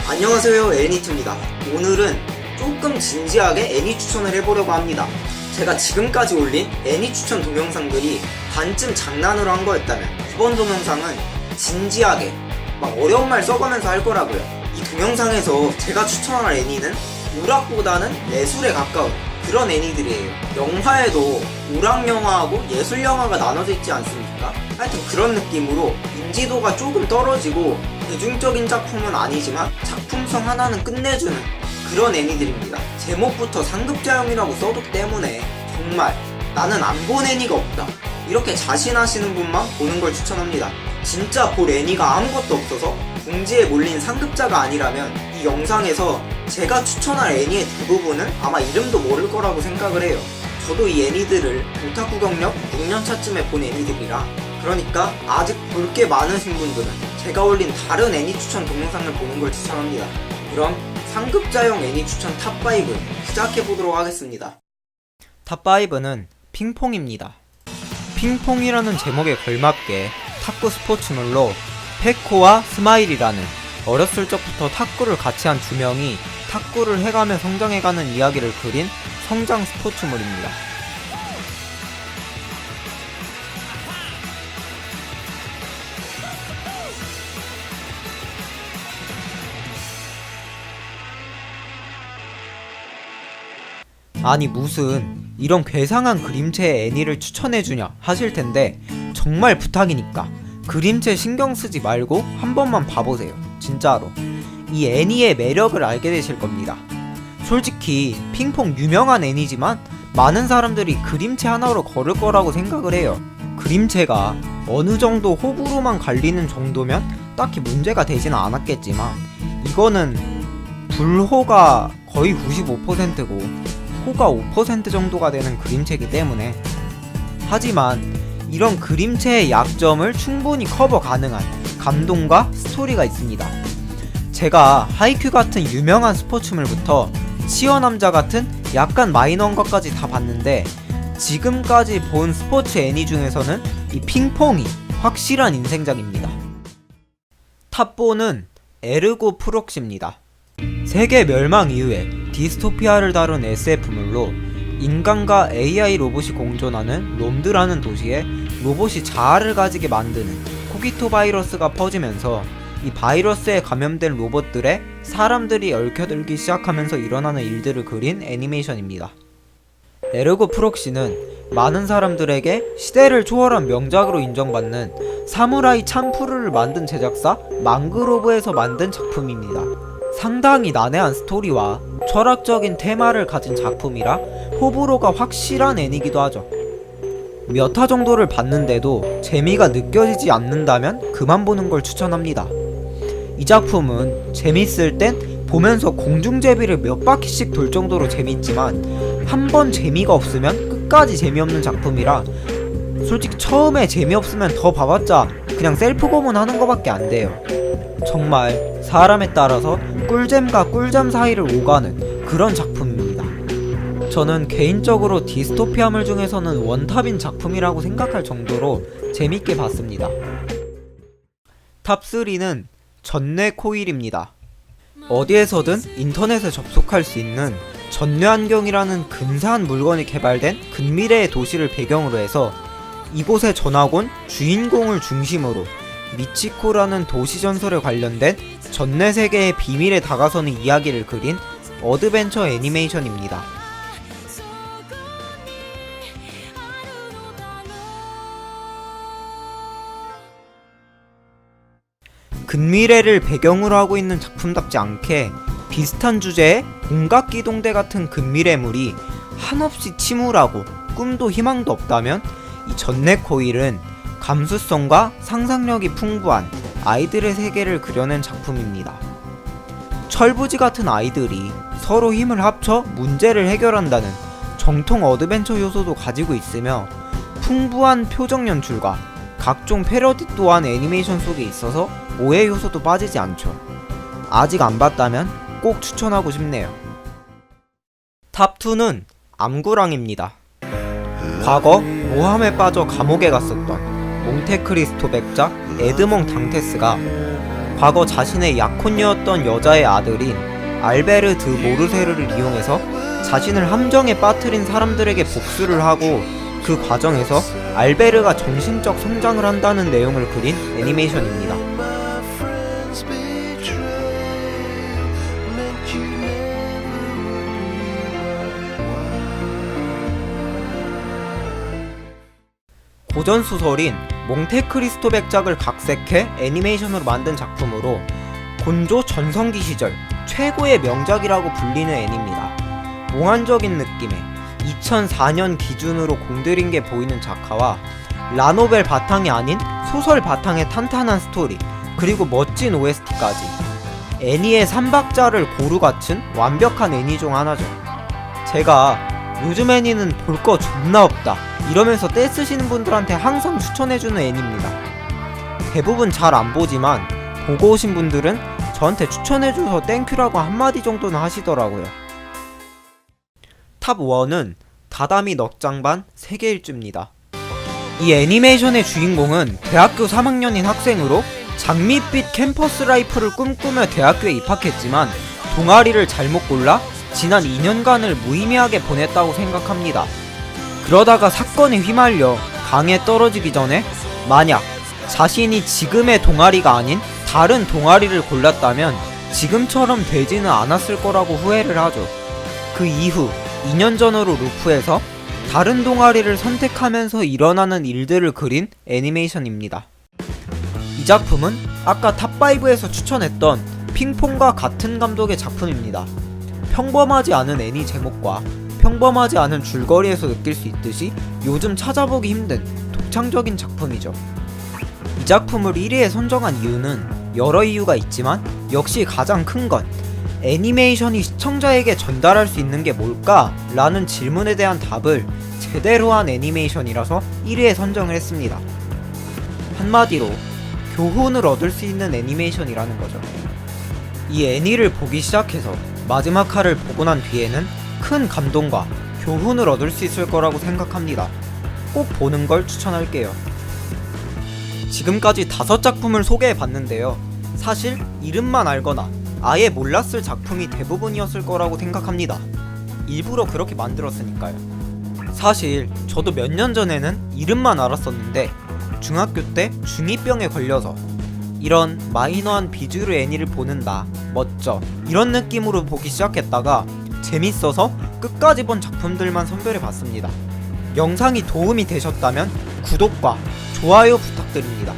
안녕하세요, 애니트입니다. 오늘은 조금 진지하게 애니 추천을 해보려고 합니다. 제가 지금까지 올린 애니 추천 동영상들이 반쯤 장난으로 한 거였다면 이번 동영상은 진지하게 막 어려운 말 써가면서 할 거라고요. 이 동영상에서 제가 추천할 애니는 오락보다는 예술에 가까운 그런 애니들이에요. 영화에도 오락영화하고 예술영화가 나눠져 있지 않습니까? 하여튼 그런 느낌으로 인지도가 조금 떨어지고 대중적인 작품은 아니지만 작품성 하나는 끝내주는 그런 애니들입니다. 제목부터 상급자용이라고 써두기 때문에 정말 나는 안 본 애니가 없다, 이렇게 자신하시는 분만 보는 걸 추천합니다. 진짜 볼 애니가 아무것도 없어서 궁지에 몰린 상급자가 아니라면 이 영상에서 제가 추천할 애니의 대부분은 아마 이름도 모를 거라고 생각을 해요. 저도 이 애니들을 오타쿠 경력 6년차쯤에 본 애니들이라, 그러니까 아직 볼 게 많으신 분들은 제가 올린 다른 애니 추천 동영상을 보는 걸 추천합니다. 그럼 상급자용 애니 추천 탑5 시작해보도록 하겠습니다. 탑5는 핑퐁입니다. 핑퐁이라는 제목에 걸맞게 탁구 스포츠물로 페코와 스마일이라는 어렸을 적부터 탁구를 같이 한 두 명이 탁구를 해가며 성장해가는 이야기를 그린 성장 스포츠물입니다. 아니 무슨 이런 괴상한 그림체의 애니를 추천해주냐 하실텐데, 정말 부탁이니까 그림체 신경쓰지 말고 한 번만 봐보세요. 진짜로 이 애니의 매력을 알게 되실 겁니다. 솔직히 핑퐁 유명한 애니지만 많은 사람들이 그림체 하나로 걸을 거라고 생각을 해요. 그림체가 어느 정도 호불호만 갈리는 정도면 딱히 문제가 되지는 않았겠지만, 이거는 불호가 거의 95%고 호가 5% 정도가 되는 그림체이기 때문에, 하지만 이런 그림체의 약점을 충분히 커버 가능한 감동과 스토리가 있습니다. 제가 하이큐 같은 유명한 스포츠물부터 치어남자 같은 약간 마이너한 것까지 다 봤는데, 지금까지 본 스포츠 애니 중에서는 이 핑퐁이 확실한 인생작입니다. 탑4는 에르고 프록시입니다. 세계 멸망 이후에 디스토피아를 다룬 SF물로 인간과 AI 로봇이 공존하는 롬드라는 도시에 로봇이 자아를 가지게 만드는 코기토 바이러스가 퍼지면서 이 바이러스에 감염된 로봇들에 사람들이 얽혀들기 시작하면서 일어나는 일들을 그린 애니메이션입니다. 에르고 프록시는 많은 사람들에게 시대를 초월한 명작으로 인정받는 사무라이 참프루를 만든 제작사 망그로브에서 만든 작품입니다. 상당히 난해한 스토리와 철학적인 테마를 가진 작품이라 호불호가 확실한 애니기도 하죠. 몇 화 정도를 봤는데도 재미가 느껴지지 않는다면 그만 보는 걸 추천합니다. 이 작품은 재밌을 땐 보면서 공중제비를 몇 바퀴씩 돌 정도로 재밌지만, 한 번 재미가 없으면 끝까지 재미없는 작품이라, 솔직히 처음에 재미없으면 더 봐봤자 그냥 셀프 고문하는 거밖에 안 돼요. 정말 사람에 따라서 꿀잼과 꿀잠 사이를 오가는 그런 작품입니다. 저는 개인적으로 디스토피아물 중에서는 원탑인 작품이라고 생각할 정도로 재밌게 봤습니다. 탑3는 전뇌코일입니다. 어디에서든 인터넷에 접속할 수 있는 전뇌안경이라는 근사한 물건이 개발된 근미래의 도시를 배경으로 해서 이곳에 전학 온 주인공을 중심으로 미치코라는 도시 전설에 관련된 전뇌세계의 비밀에 다가서는 이야기를 그린 어드벤처 애니메이션입니다. 근미래를 배경으로 하고 있는 작품답지 않게 비슷한 주제의 공각기동대 같은 근미래물이 한없이 침울하고 꿈도 희망도 없다면, 이 전뇌코일은 감수성과 상상력이 풍부한 아이들의 세계를 그려낸 작품입니다. 철부지 같은 아이들이 서로 힘을 합쳐 문제를 해결한다는 정통 어드벤처 요소도 가지고 있으며, 풍부한 표정 연출과 각종 패러디 또한 애니메이션 속에 있어서 오해 요소도 빠지지 않죠. 아직 안 봤다면 꼭 추천하고 싶네요. 탑2는 암구랑입니다. 과거 모함에 빠져 감옥에 갔었던 몽테크리스토 백작 에드몽 당테스가 과거 자신의 약혼녀였던 여자의 아들인 알베르 드 모르세르를 이용해서 자신을 함정에 빠뜨린 사람들에게 복수를 하고 그 과정에서 알베르가 정신적 성장을 한다는 내용을 그린 애니메이션입니다. 고전소설인 몽테크리스토 백작을 각색해 애니메이션으로 만든 작품으로 곤조 전성기 시절 최고의 명작이라고 불리는 애니입니다. 몽환적인 느낌의 2004년 기준으로 공들인 게 보이는 작화와 라노벨 바탕이 아닌 소설 바탕의 탄탄한 스토리, 그리고 멋진 OST까지 애니의 3박자를 고루 갖춘 완벽한 애니 중 하나죠. 제가 요즘 애니는 볼 거 존나 없다 이러면서 떼쓰시는 분들한테 항상 추천해주는 애니입니다. 대부분 잘 안 보지만 보고 오신 분들은 저한테 추천해줘서 땡큐라고 한마디 정도는 하시더라고요. 탑 1은 다다미 넉장반 세계일주입니다. 이 애니메이션의 주인공은 대학교 3학년인 학생으로 장밋빛 캠퍼스 라이프를 꿈꾸며 대학교에 입학했지만 동아리를 잘못 골라 지난 2년간을 무의미하게 보냈다고 생각합니다. 그러다가 사건에 휘말려 강에 떨어지기 전에 만약 자신이 지금의 동아리가 아닌 다른 동아리를 골랐다면 지금처럼 되지는 않았을 거라고 후회를 하죠. 그 이후 2년 전으로 루프해서 다른 동아리를 선택하면서 일어나는 일들을 그린 애니메이션입니다. 이 작품은 아까 탑5에서 추천했던 핑퐁과 같은 감독의 작품입니다. 평범하지 않은 애니 제목과 평범하지 않은 줄거리에서 느낄 수 있듯이 요즘 찾아보기 힘든 독창적인 작품이죠. 이 작품을 1위에 선정한 이유는 여러 이유가 있지만 역시 가장 큰 건 애니메이션이 시청자에게 전달할 수 있는 게 뭘까? 라는 질문에 대한 답을 제대로 한 애니메이션이라서 1위에 선정을 했습니다. 한마디로 교훈을 얻을 수 있는 애니메이션이라는 거죠. 이 애니를 보기 시작해서 마지막 화를 보고 난 뒤에는 큰 감동과 교훈을 얻을 수 있을 거라고 생각합니다. 꼭 보는 걸 추천할게요. 지금까지 5작품을 소개해봤는데요. 사실 이름만 알거나 아예 몰랐을 작품이 대부분이었을 거라고 생각합니다. 일부러 그렇게 만들었으니까요. 사실 저도 몇 년 전에는 이름만 알았었는데 중학교 때 중2병에 걸려서 이런 마이너한 비주류 애니를 보는 나 멋져 이런 느낌으로 보기 시작했다가 재밌어서 끝까지 본 작품들만 선별해봤습니다. 영상이 도움이 되셨다면 구독과 좋아요 부탁드립니다.